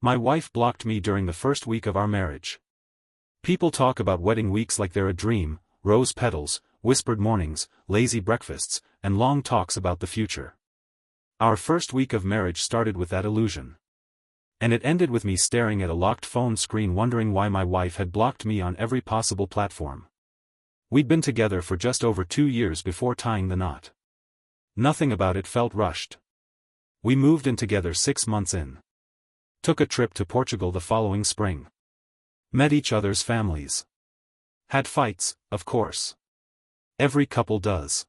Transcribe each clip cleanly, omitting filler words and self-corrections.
My wife blocked me during the first week of our marriage. People talk about wedding weeks like they're a dream: rose petals, whispered mornings, lazy breakfasts, and long talks about the future. Our first week of marriage started with that illusion. And it ended with me staring at a locked phone screen wondering why my wife had blocked me on every possible platform. We'd been together for just over 2 years before tying the knot. Nothing about it felt rushed. We moved in together 6 months in. Took a trip to Portugal the following spring. Met each other's families. Had fights, of course. Every couple does.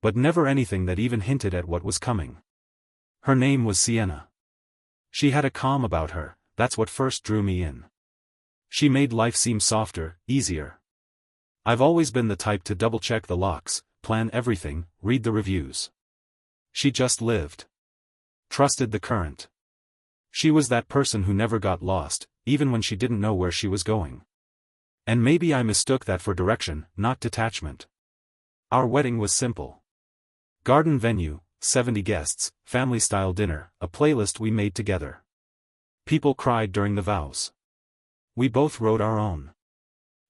But never anything that even hinted at what was coming. Her name was Sienna. She had a calm about her, that's what first drew me in. She made life seem softer, easier. I've always been the type to double-check the locks, plan everything, read the reviews. She just lived. Trusted the current. She was that person who never got lost, even when she didn't know where she was going. And maybe I mistook that for direction, not detachment. Our wedding was simple. Garden venue, 70 guests, family-style dinner, a playlist we made together. People cried during the vows. We both wrote our own.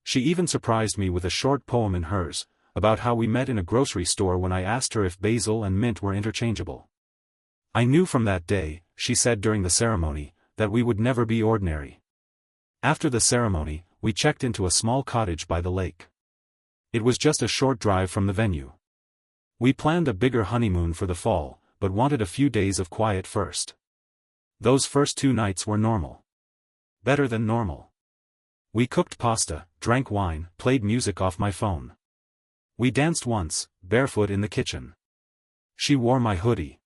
She even surprised me with a short poem in hers, about how we met in a grocery store when I asked her if basil and mint were interchangeable. I knew from that day, she said during the ceremony, that we would never be ordinary. After the ceremony, we checked into a small cottage by the lake. It was just a short drive from the venue. We planned a bigger honeymoon for the fall, but wanted a few days of quiet first. Those first 2 nights were normal. Better than normal. We cooked pasta, drank wine, played music off my phone. We danced once, barefoot in the kitchen. She wore my hoodie.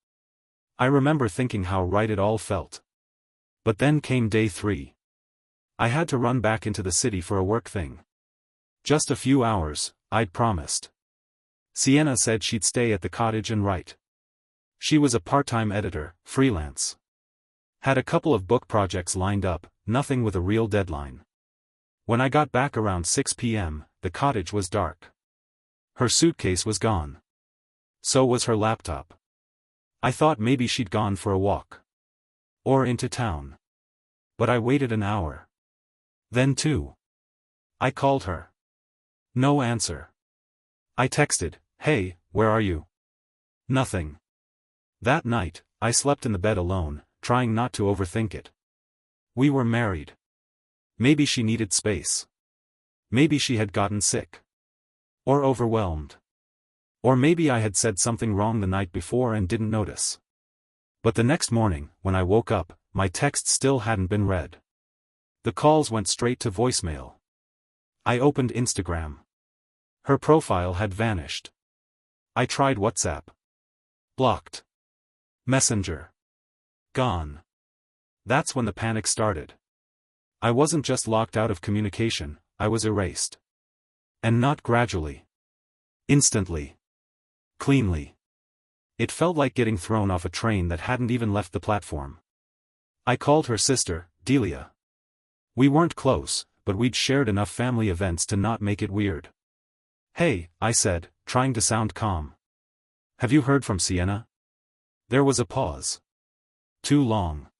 I remember thinking how right it all felt. But then came day 3. I had to run back into the city for a work thing. Just a few hours, I'd promised. Sienna said she'd stay at the cottage and write. She was a part-time editor, freelance. Had a couple of book projects lined up, nothing with a real deadline. When I got back around 6 p.m., the cottage was dark. Her suitcase was gone. So was her laptop. I thought maybe she'd gone for a walk. Or into town. But I waited an hour. Then 2. I called her. No answer. I texted, "Hey, where are you?" Nothing. That night, I slept in the bed alone, trying not to overthink it. We were married. Maybe she needed space. Maybe she had gotten sick. Or overwhelmed. Or maybe I had said something wrong the night before and didn't notice. But the next morning, when I woke up, my text still hadn't been read. The calls went straight to voicemail. I opened Instagram. Her profile had vanished. I tried WhatsApp. Blocked. Messenger. Gone. That's when the panic started. I wasn't just locked out of communication, I was erased. And not gradually. Instantly. Cleanly. It felt like getting thrown off a train that hadn't even left the platform. I called her sister, Delia. We weren't close, but we'd shared enough family events to not make it weird. "Hey," I said, trying to sound calm. "Have you heard from Sienna?" There was a pause. Too long.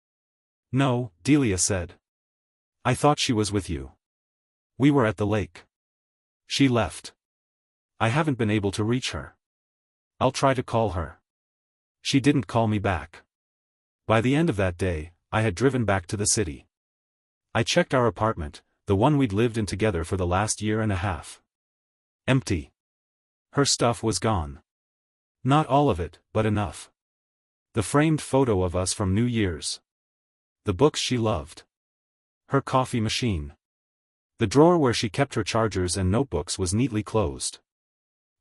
"No," Delia said. "I thought she was with you. We were at the lake. She left. I haven't been able to reach her. I'll try to call her." She didn't call me back. By the end of that day, I had driven back to the city. I checked our apartment, the one we'd lived in together for the last year and a half. Empty. Her stuff was gone. Not all of it, but enough. The framed photo of us from New Year's. The books she loved. Her coffee machine. The drawer where she kept her chargers and notebooks was neatly closed.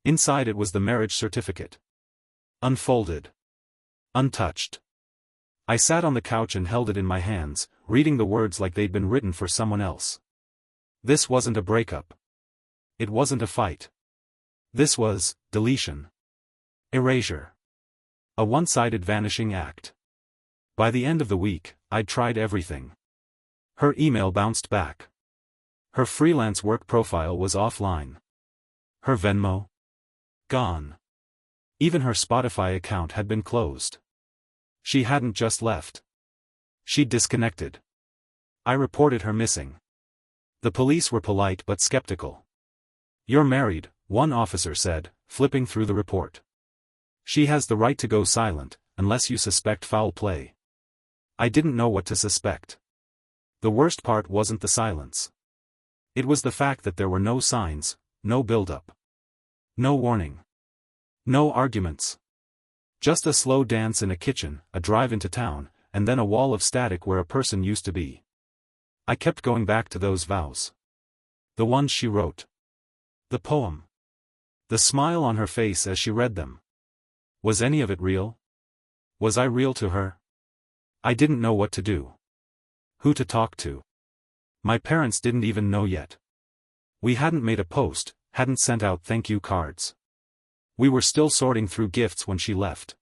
Inside it was the marriage certificate. Unfolded. Untouched. I sat on the couch and held it in my hands, reading the words like they'd been written for someone else. This wasn't a breakup. It wasn't a fight. This was deletion. Erasure. A one-sided vanishing act. By the end of the week, I'd tried everything. Her email bounced back. Her freelance work profile was offline. Her Venmo? Gone. Even her Spotify account had been closed. She hadn't just left. She'd disconnected. I reported her missing. The police were polite but skeptical. "You're married," one officer said, flipping through the report. "She has the right to go silent, unless you suspect foul play." I didn't know what to suspect. The worst part wasn't the silence. It was the fact that there were no signs, no build-up. No warning. No arguments. Just a slow dance in a kitchen, a drive into town, and then a wall of static where a person used to be. I kept going back to those vows. The ones she wrote. The poem. The smile on her face as she read them. Was any of it real? Was I real to her? I didn't know what to do. Who to talk to. My parents didn't even know yet. We hadn't made a post, hadn't sent out thank you cards. We were still sorting through gifts when she left.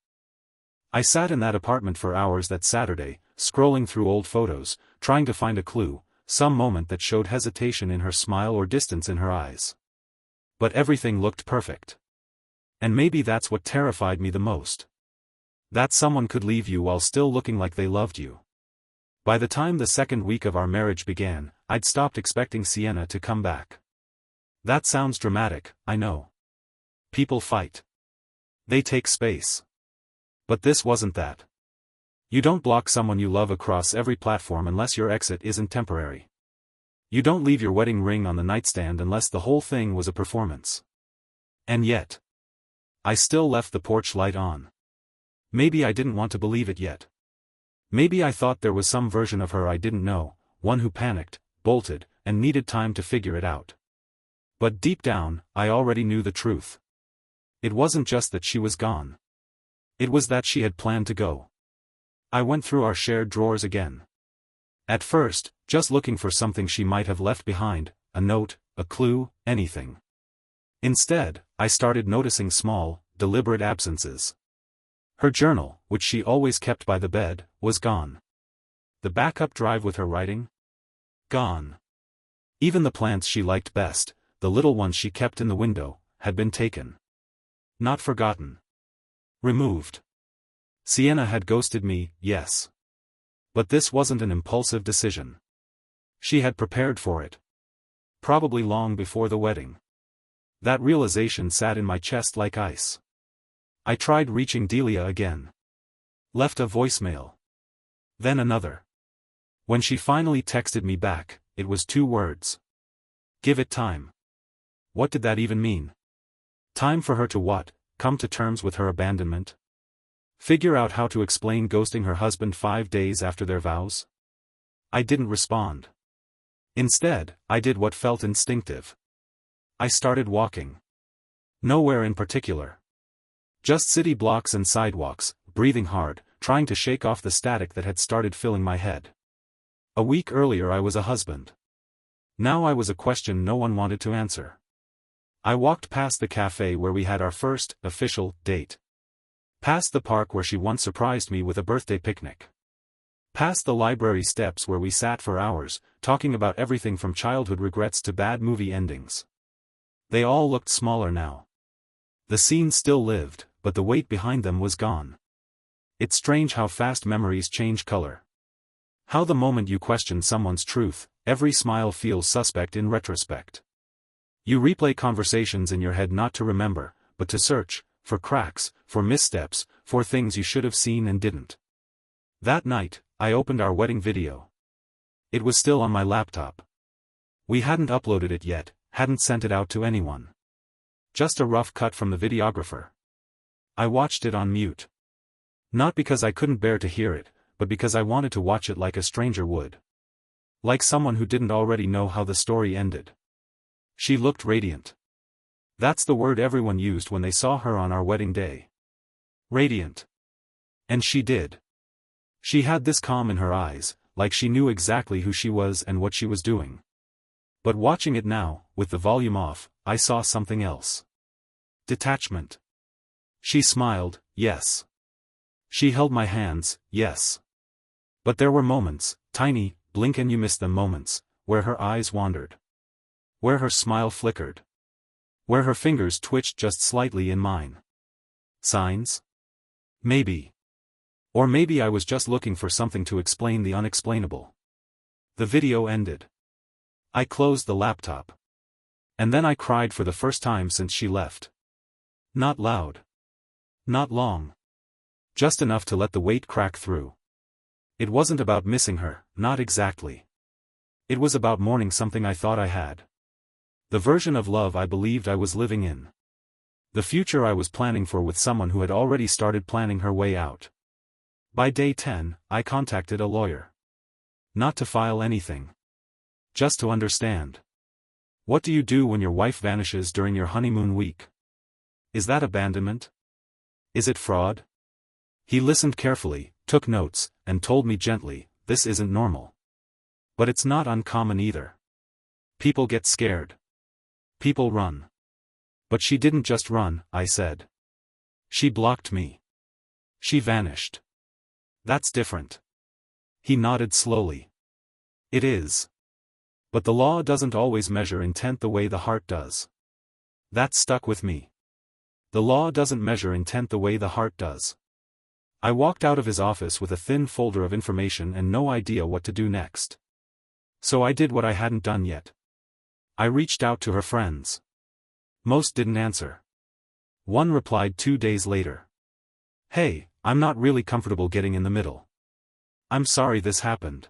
I sat in that apartment for hours that Saturday, scrolling through old photos, trying to find a clue, some moment that showed hesitation in her smile or distance in her eyes. But everything looked perfect. And maybe that's what terrified me the most. That someone could leave you while still looking like they loved you. By the time the second week of our marriage began, I'd stopped expecting Sienna to come back. That sounds dramatic, I know. People fight. They take space. But this wasn't that. You don't block someone you love across every platform unless your exit isn't temporary. You don't leave your wedding ring on the nightstand unless the whole thing was a performance. And yet, I still left the porch light on. Maybe I didn't want to believe it yet. Maybe I thought there was some version of her I didn't know, one who panicked, bolted, and needed time to figure it out. But deep down, I already knew the truth. It wasn't just that she was gone. It was that she had planned to go. I went through our shared drawers again. At first, just looking for something she might have left behind, a note, a clue, anything. Instead, I started noticing small, deliberate absences. Her journal, which she always kept by the bed, was gone. The backup drive with her writing? Gone. Even the plants she liked best, the little ones she kept in the window, had been taken. Not forgotten. Removed. Sienna had ghosted me, yes. But this wasn't an impulsive decision. She had prepared for it. Probably long before the wedding. That realization sat in my chest like ice. I tried reaching Delia again. Left a voicemail. Then another. When she finally texted me back, it was 2 words. Give it time. What did that even mean? Time for her to what? Come to terms with her abandonment? Figure out how to explain ghosting her husband 5 days after their vows? I didn't respond. Instead, I did what felt instinctive. I started walking. Nowhere in particular. Just city blocks and sidewalks, breathing hard, trying to shake off the static that had started filling my head. A week earlier I was a husband. Now I was a question no one wanted to answer. I walked past the cafe where we had our first, official, date. Past the park where she once surprised me with a birthday picnic. Past the library steps where we sat for hours, talking about everything from childhood regrets to bad movie endings. They all looked smaller now. The scenes still lived, but the weight behind them was gone. It's strange how fast memories change color. How the moment you question someone's truth, every smile feels suspect in retrospect. You replay conversations in your head not to remember, but to search, for cracks, for missteps, for things you should have seen and didn't. That night, I opened our wedding video. It was still on my laptop. We hadn't uploaded it yet, hadn't sent it out to anyone. Just a rough cut from the videographer. I watched it on mute. Not because I couldn't bear to hear it, but because I wanted to watch it like a stranger would. Like someone who didn't already know how the story ended. She looked radiant. That's the word everyone used when they saw her on our wedding day. Radiant. And she did. She had this calm in her eyes, like she knew exactly who she was and what she was doing. But watching it now, with the volume off, I saw something else. Detachment. She smiled, yes. She held my hands, yes. But there were moments, tiny, blink and you miss them moments, where her eyes wandered. Where her smile flickered. Where her fingers twitched just slightly in mine. Signs? Maybe. Or maybe I was just looking for something to explain the unexplainable. The video ended. I closed the laptop. And then I cried for the first time since she left. Not loud. Not long. Just enough to let the weight crack through. It wasn't about missing her, not exactly. It was about mourning something I thought I had. The version of love I believed I was living in. The future I was planning for with someone who had already started planning her way out. By day 10, I contacted a lawyer. Not to file anything. Just to understand. What do you do when your wife vanishes during your honeymoon week? Is that abandonment? Is it fraud? He listened carefully, took notes, and told me gently, this isn't normal. But it's not uncommon either. People get scared. People run. But she didn't just run, I said. She blocked me. She vanished. That's different. He nodded slowly. It is. But the law doesn't always measure intent the way the heart does. That stuck with me. The law doesn't measure intent the way the heart does. I walked out of his office with a thin folder of information and no idea what to do next. So I did what I hadn't done yet. I reached out to her friends. Most didn't answer. One replied 2 days later. Hey, I'm not really comfortable getting in the middle. I'm sorry this happened.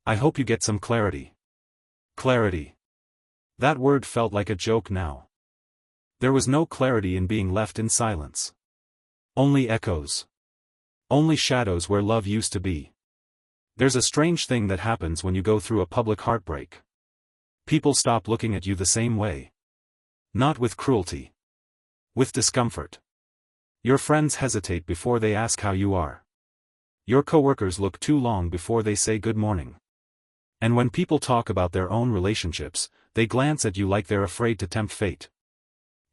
I hope you get some clarity. Clarity. That word felt like a joke now. There was no clarity in being left in silence. Only echoes. Only shadows where love used to be. There's a strange thing that happens when you go through a public heartbreak. People stop looking at you the same way. Not with cruelty. With discomfort. Your friends hesitate before they ask how you are. Your coworkers look too long before they say good morning. And when people talk about their own relationships, they glance at you like they're afraid to tempt fate.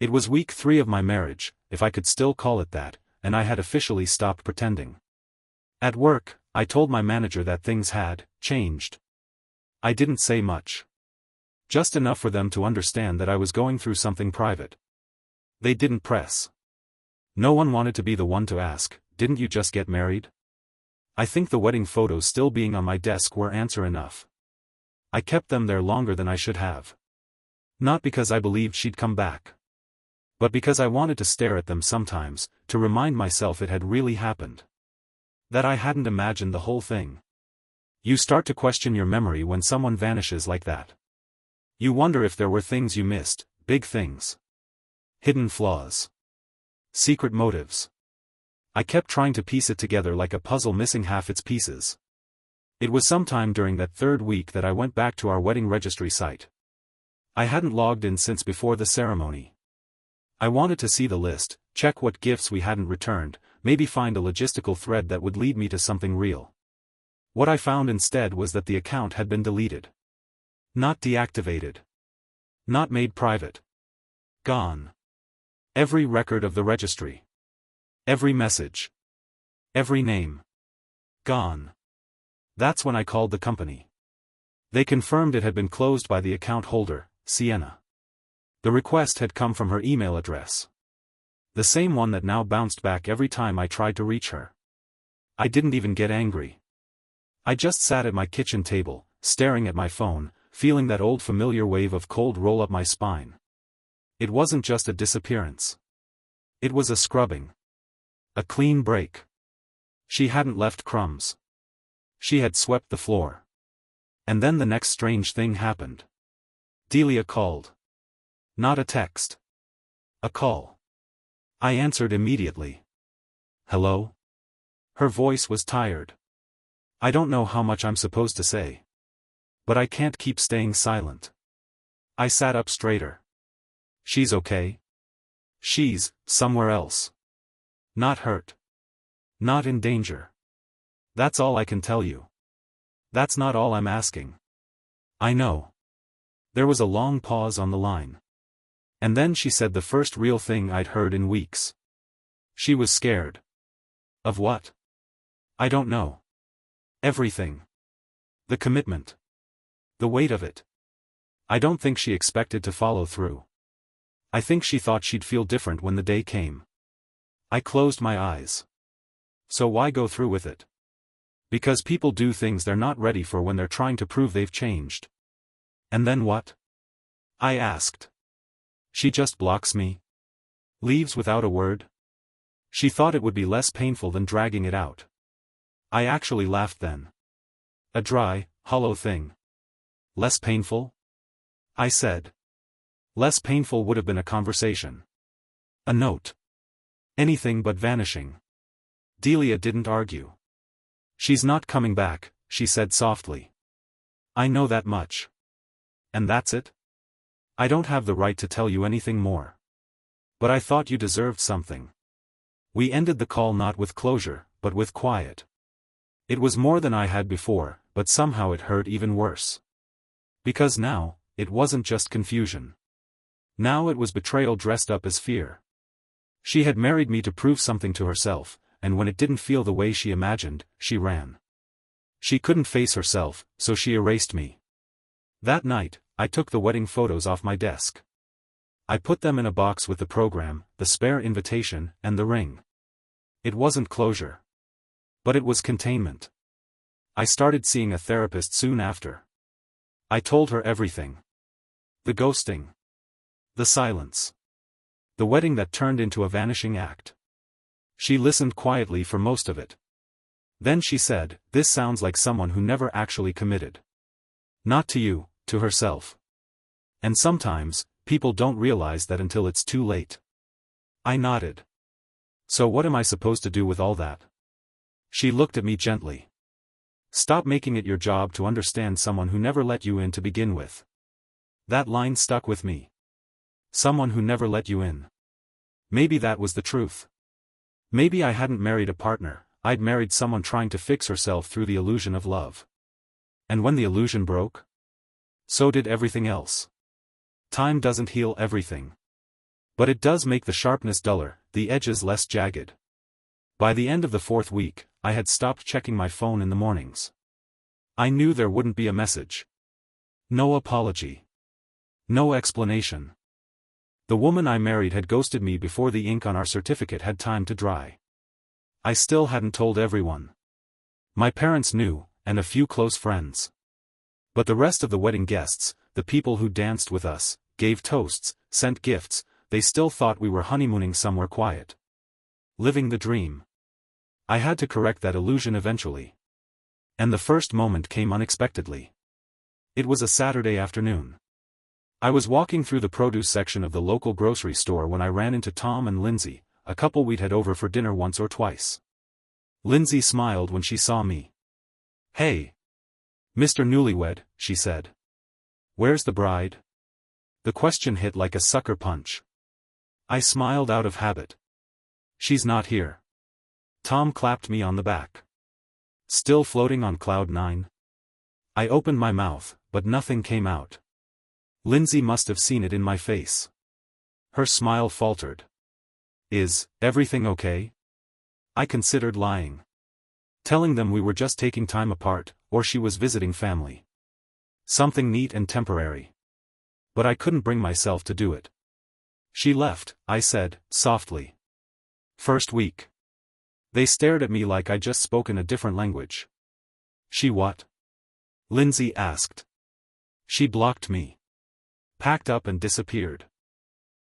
It was week 3 of my marriage, if I could still call it that, and I had officially stopped pretending. At work, I told my manager that things had changed. I didn't say much. Just enough for them to understand that I was going through something private. They didn't press. No one wanted to be the one to ask, didn't you just get married? I think the wedding photos still being on my desk were answer enough. I kept them there longer than I should have. Not because I believed she'd come back. But because I wanted to stare at them sometimes, to remind myself it had really happened. That I hadn't imagined the whole thing. You start to question your memory when someone vanishes like that. You wonder if there were things you missed, big things. Hidden flaws. Secret motives. I kept trying to piece it together like a puzzle missing half its pieces. It was sometime during that 3rd week that I went back to our wedding registry site. I hadn't logged in since before the ceremony. I wanted to see the list, check what gifts we hadn't returned, maybe find a logistical thread that would lead me to something real. What I found instead was that the account had been deleted. Not deactivated. Not made private. Gone. Every record of the registry. Every message. Every name. Gone. That's when I called the company. They confirmed it had been closed by the account holder, Sienna. The request had come from her email address. The same one that now bounced back every time I tried to reach her. I didn't even get angry. I just sat at my kitchen table, staring at my phone, feeling that old familiar wave of cold roll up my spine. It wasn't just a disappearance. It was a scrubbing. A clean break. She hadn't left crumbs. She had swept the floor. And then the next strange thing happened. Delia called. Not a text. A call. I answered immediately. Hello? Her voice was tired. I don't know how much I'm supposed to say. But I can't keep staying silent. I sat up straighter. She's okay. She's somewhere else. Not hurt. Not in danger. That's all I can tell you. That's not all I'm asking. I know. There was a long pause on the line. And then she said the first real thing I'd heard in weeks. She was scared. Of what? I don't know. Everything. The commitment. The weight of it. I don't think she expected to follow through. I think she thought she'd feel different when the day came. I closed my eyes. So why go through with it? Because people do things they're not ready for when they're trying to prove they've changed. And then what? I asked. She just blocks me? Leaves without a word? She thought it would be less painful than dragging it out. I actually laughed then. A dry, hollow thing. Less painful? I said. Less painful would have been a conversation. A note. Anything but vanishing. Delia didn't argue. She's not coming back, she said softly. I know that much. And that's it? I don't have the right to tell you anything more. But I thought you deserved something. We ended the call not with closure, but with quiet. It was more than I had before, but somehow it hurt even worse. Because now, it wasn't just confusion. Now it was betrayal dressed up as fear. She had married me to prove something to herself, and when it didn't feel the way she imagined, she ran. She couldn't face herself, so she erased me. That night, I took the wedding photos off my desk. I put them in a box with the program, the spare invitation, and the ring. It wasn't closure. But it was containment. I started seeing a therapist soon after. I told her everything. The ghosting. The silence. The wedding that turned into a vanishing act. She listened quietly for most of it. Then she said, "This sounds like someone who never actually committed. Not to you, to herself. And sometimes, people don't realize that until it's too late." I nodded. So what am I supposed to do with all that? She looked at me gently. Stop making it your job to understand someone who never let you in to begin with. That line stuck with me. Someone who never let you in. Maybe that was the truth. Maybe I hadn't married a partner, I'd married someone trying to fix herself through the illusion of love. And when the illusion broke, so did everything else. Time doesn't heal everything. But it does make the sharpness duller, the edges less jagged. By the end of the 4th week, I had stopped checking my phone in the mornings. I knew there wouldn't be a message. No apology. No explanation. The woman I married had ghosted me before the ink on our certificate had time to dry. I still hadn't told everyone. My parents knew, and a few close friends. But the rest of the wedding guests, the people who danced with us, gave toasts, sent gifts, they still thought we were honeymooning somewhere quiet. Living the dream. I had to correct that illusion eventually. And the first moment came unexpectedly. It was a Saturday afternoon. I was walking through the produce section of the local grocery store when I ran into Tom and Lindsay, a couple we'd had over for dinner once or twice. Lindsay smiled when she saw me. "Hey, Mr. Newlywed," she said. "Where's the bride?" The question hit like a sucker punch. I smiled out of habit. "She's not here." Tom clapped me on the back. Still floating on cloud 9? I opened my mouth, but nothing came out. Lindsay must have seen it in my face. Her smile faltered. "Is everything okay?" I considered lying. Telling them we were just taking time apart, or she was visiting family. Something neat and temporary. But I couldn't bring myself to do it. "She left," I said, softly. "First week." They stared at me like I'd just spoken a different language. "She what?" Lindsay asked. "She blocked me. Packed up and disappeared.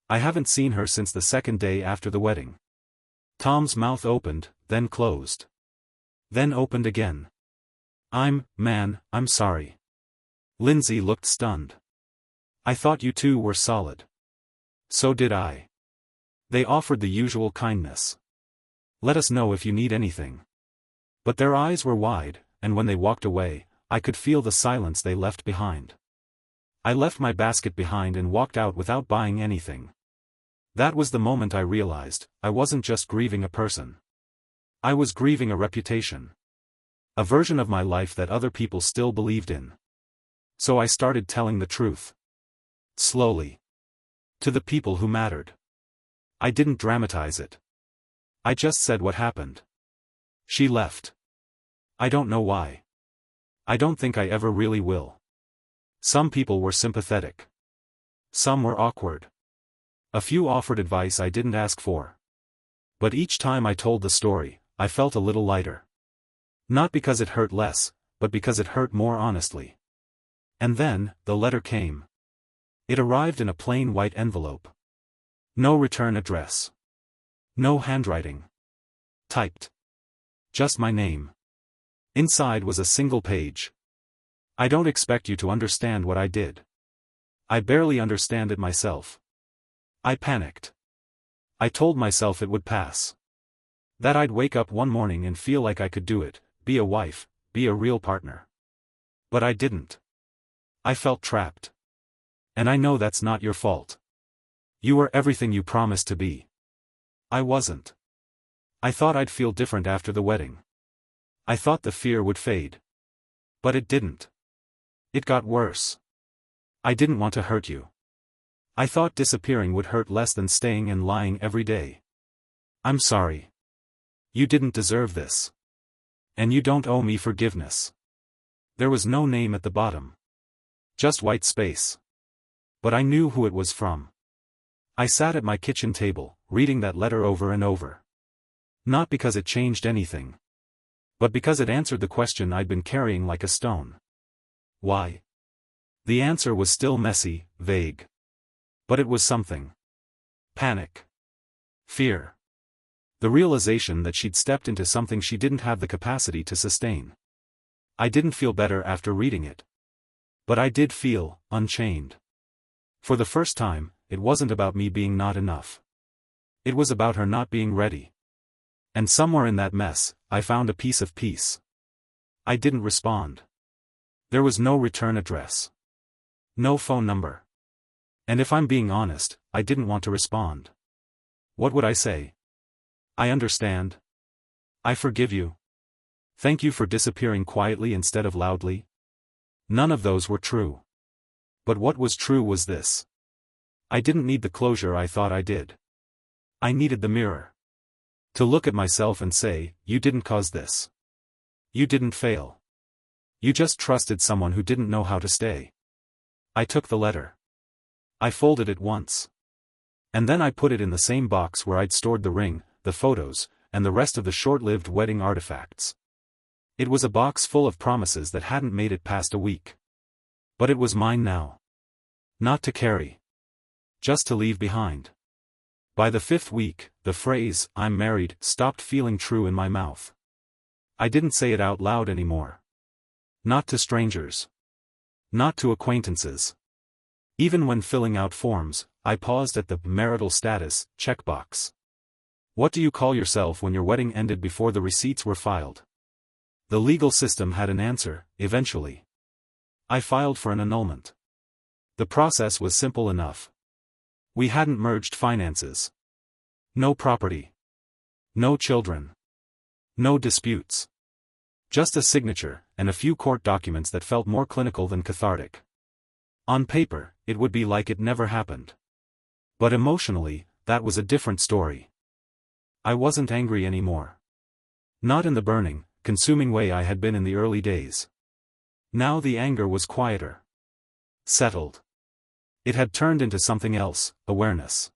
I haven't seen her since the 2nd day after the wedding." Tom's mouth opened, then closed. Then opened again. I'm sorry." Lindsay looked stunned. "I thought you two were solid." "So did I." They offered the usual kindness. "Let us know if you need anything." But their eyes were wide, and when they walked away, I could feel the silence they left behind. I left my basket behind and walked out without buying anything. That was the moment I realized, I wasn't just grieving a person. I was grieving a reputation. A version of my life that other people still believed in. So I started telling the truth. Slowly. To the people who mattered. I didn't dramatize it. I just said what happened. She left. I don't know why. I don't think I ever really will. Some people were sympathetic. Some were awkward. A few offered advice I didn't ask for. But each time I told the story, I felt a little lighter. Not because it hurt less, but because it hurt more honestly. And then, the letter came. It arrived in a plain white envelope. No return address. No handwriting. Typed. Just my name. Inside was a single page. I don't expect you to understand what I did. I barely understand it myself. I panicked. I told myself it would pass. That I'd wake up one morning and feel like I could do it, be a wife, be a real partner. But I didn't. I felt trapped. And I know that's not your fault. You were everything you promised to be. I wasn't. I thought I'd feel different after the wedding. I thought the fear would fade. But it didn't. It got worse. I didn't want to hurt you. I thought disappearing would hurt less than staying and lying every day. I'm sorry. You didn't deserve this. And you don't owe me forgiveness. There was no name at the bottom. Just white space. But I knew who it was from. I sat at my kitchen table, reading that letter over and over. Not because it changed anything. But because it answered the question I'd been carrying like a stone. Why? The answer was still messy, vague. But it was something. Panic. Fear. The realization that she'd stepped into something she didn't have the capacity to sustain. I didn't feel better after reading it. But I did feel unchained. For the first time, it wasn't about me being not enough. It was about her not being ready. And somewhere in that mess, I found a piece of peace. I didn't respond. There was no return address. No phone number. And if I'm being honest, I didn't want to respond. What would I say? I understand. I forgive you. Thank you for disappearing quietly instead of loudly. None of those were true. But what was true was this. I didn't need the closure I thought I did. I needed the mirror. To look at myself and say, you didn't cause this. You didn't fail. You just trusted someone who didn't know how to stay. I took the letter. I folded it once. And then I put it in the same box where I'd stored the ring, the photos, and the rest of the short-lived wedding artifacts. It was a box full of promises that hadn't made it past a week. But it was mine now. Not to carry. Just to leave behind. By the 5th week, the phrase, "I'm married," stopped feeling true in my mouth. I didn't say it out loud anymore. Not to strangers. Not to acquaintances. Even when filling out forms, I paused at the marital status checkbox. What do you call yourself when your wedding ended before the receipts were filed? The legal system had an answer, eventually. I filed for an annulment. The process was simple enough. We hadn't merged finances. No property. No children. No disputes. Just a signature, and a few court documents that felt more clinical than cathartic. On paper, it would be like it never happened. But emotionally, that was a different story. I wasn't angry anymore. Not in the burning, consuming way I had been in the early days. Now the anger was quieter. Settled. It had turned into something else, awareness.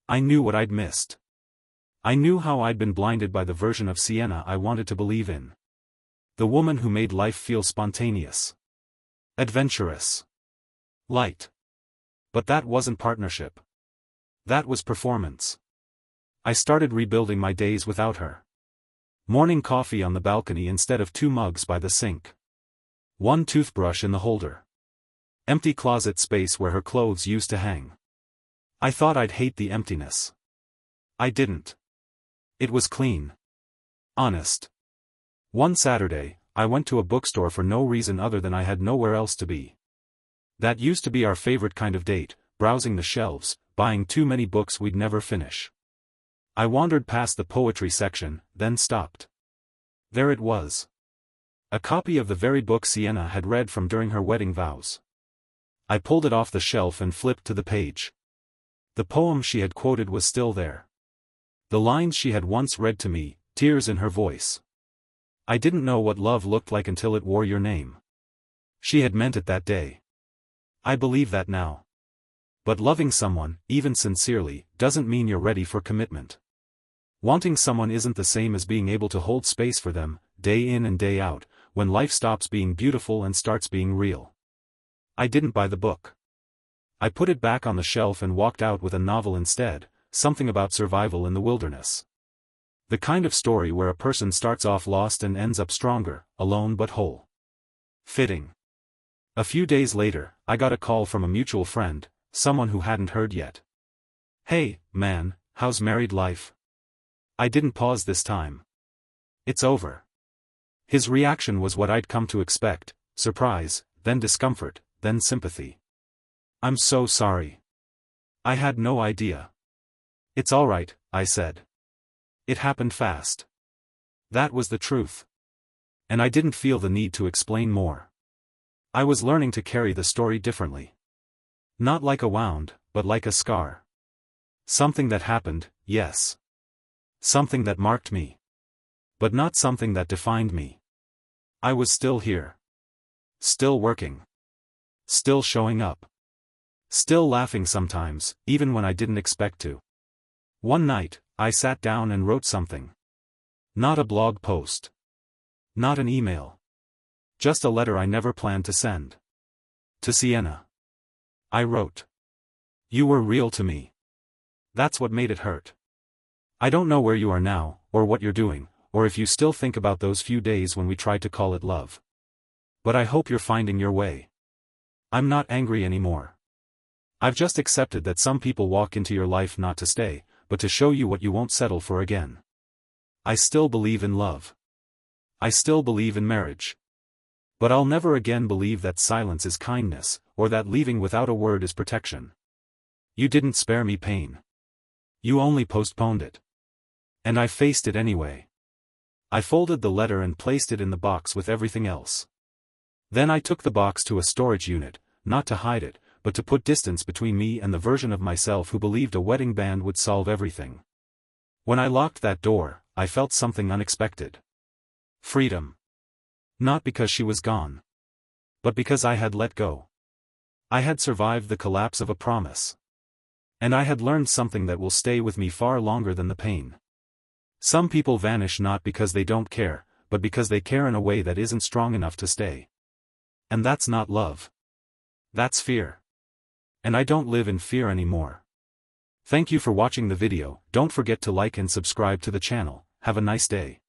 I knew what I'd missed. I knew how I'd been blinded by the version of Sienna I wanted to believe in. The woman who made life feel spontaneous. Adventurous. Light. But that wasn't partnership. That was performance. I started rebuilding my days without her. Morning coffee on the balcony instead of 2 mugs by the sink. 1 toothbrush in the holder. Empty closet space where her clothes used to hang. I thought I'd hate the emptiness. I didn't. It was clean. Honest. One Saturday, I went to a bookstore for no reason other than I had nowhere else to be. That used to be our favorite kind of date, browsing the shelves, buying too many books we'd never finish. I wandered past the poetry section, then stopped. There it was. A copy of the very book Sienna had read from during her wedding vows. I pulled it off the shelf and flipped to the page. The poem she had quoted was still there. The lines she had once read to me, tears in her voice. I didn't know what love looked like until it wore your name. She had meant it that day. I believe that now. But loving someone, even sincerely, doesn't mean you're ready for commitment. Wanting someone isn't the same as being able to hold space for them, day in and day out, when life stops being beautiful and starts being real. I didn't buy the book. I put it back on the shelf and walked out with a novel instead, something about survival in the wilderness. The kind of story where a person starts off lost and ends up stronger, alone but whole. Fitting. A few days later, I got a call from a mutual friend, someone who hadn't heard yet. "Hey, man, how's married life?" I didn't pause this time. "It's over." His reaction was what I'd come to expect, surprise, then discomfort, then sympathy. "I'm so sorry. I had no idea." "It's all right," I said. "It happened fast." That was the truth. And I didn't feel the need to explain more. I was learning to carry the story differently. Not like a wound, but like a scar. Something that happened, yes. Something that marked me. But not something that defined me. I was still here. Still working. Still showing up. Still laughing sometimes, even when I didn't expect to. One night, I sat down and wrote something. Not a blog post. Not an email. Just a letter I never planned to send. To Sienna. I wrote. "You were real to me." That's what made it hurt. I don't know where you are now, or what you're doing, or if you still think about those few days when we tried to call it love. But I hope you're finding your way. I'm not angry anymore. I've just accepted that some people walk into your life not to stay, but to show you what you won't settle for again. I still believe in love. I still believe in marriage. But I'll never again believe that silence is kindness, or that leaving without a word is protection. You didn't spare me pain. You only postponed it. And I faced it anyway. I folded the letter and placed it in the box with everything else. Then I took the box to a storage unit, not to hide it, but to put distance between me and the version of myself who believed a wedding band would solve everything. When I locked that door, I felt something unexpected. Freedom. Not because she was gone. But because I had let go. I had survived the collapse of a promise. And I had learned something that will stay with me far longer than the pain. Some people vanish not because they don't care, but because they care in a way that isn't strong enough to stay. And that's not love. That's fear. And I don't live in fear anymore. Thank you for watching the video. Don't forget to like and subscribe to the channel. Have a nice day.